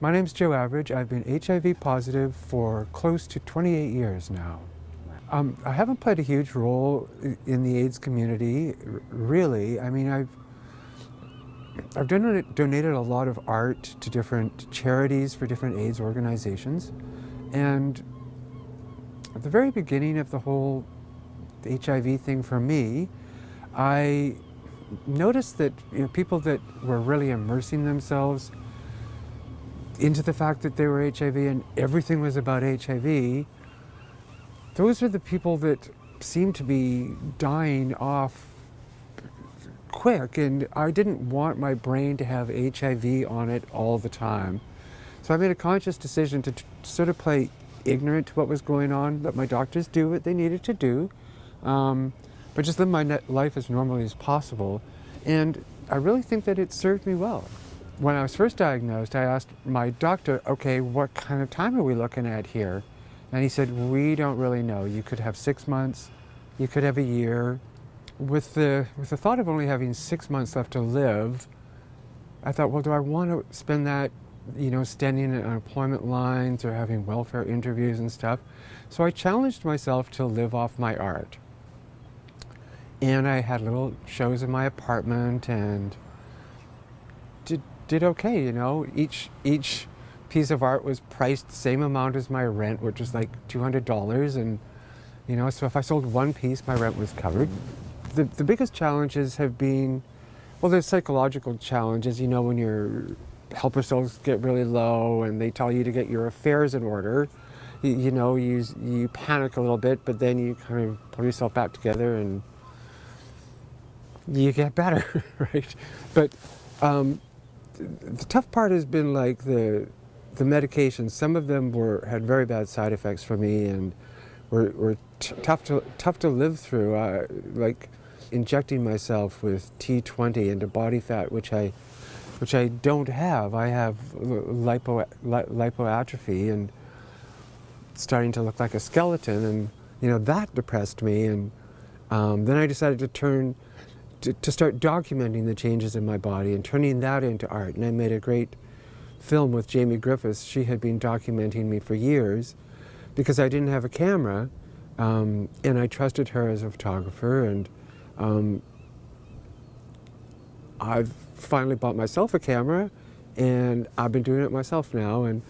My name's Joe Average. I've been HIV positive for close to 28 years now. I haven't played a huge role in the AIDS community, really. I mean, I've donated a lot of art to different charities for different AIDS organizations. And at the very beginning of the whole HIV thing for me, I noticed that people that were really immersing themselves into the fact that they were HIV and everything was about HIV, those are the people that seemed to be dying off quick, and I didn't want my brain to have HIV on it all the time. So I made a conscious decision to sort of play ignorant to what was going on, let my doctors do what they needed to do, but just live my life as normally as possible. And I really think that it served me well. When I was first diagnosed, I asked my doctor, okay, what kind of time are we looking at here? And he said, we don't really know. You could have 6 months, you could have a year. With the thought of only having 6 months left to live, I thought, well, do I want to spend that, standing in unemployment lines or having welfare interviews and stuff? So I challenged myself to live off my art. And I had little shows in my apartment and did okay, Each piece of art was priced the same amount as my rent, which was like $200. And, so if I sold one piece, my rent was covered. The biggest challenges have been, well, there's psychological challenges, when your help yourselves get really low and they tell you to get your affairs in order. You panic a little bit, but then you kind of pull yourself back together and you get better, right? But the tough part has been like the medications. Some of them had very bad side effects for me and were tough to live through. Like injecting myself with T20 into body fat, which I don't have. I have lipoatrophy and starting to look like a skeleton, and that depressed me. And then I decided to start documenting the changes in my body and turning that into art. And I made a great film with Jamie Griffiths. She had been documenting me for years because I didn't have a camera, and I trusted her as a photographer. And I've finally bought myself a camera, and I've been doing it myself now and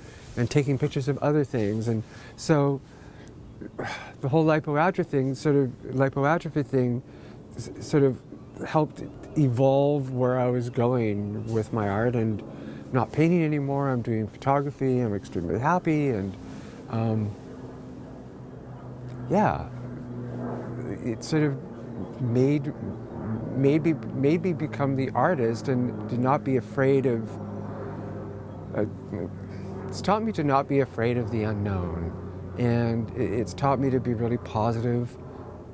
taking pictures of other things. And so the whole lipoatrophy thing sort of helped evolve where I was going with my art, and not painting anymore. I'm doing photography. I'm extremely happy, and it sort of made me become the artist and to not be afraid of. It's taught me to not be afraid of the unknown, and it's taught me to be really positive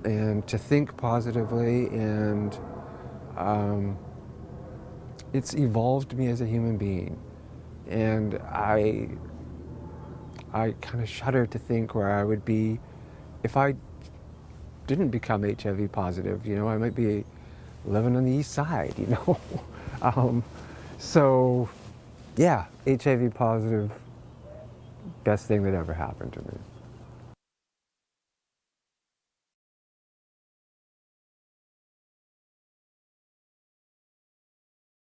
and to think positively, and it's evolved me as a human being. And I kind of shudder to think where I would be if I didn't become HIV positive. I might be living on the east side, So yeah, HIV positive, best thing that ever happened to me.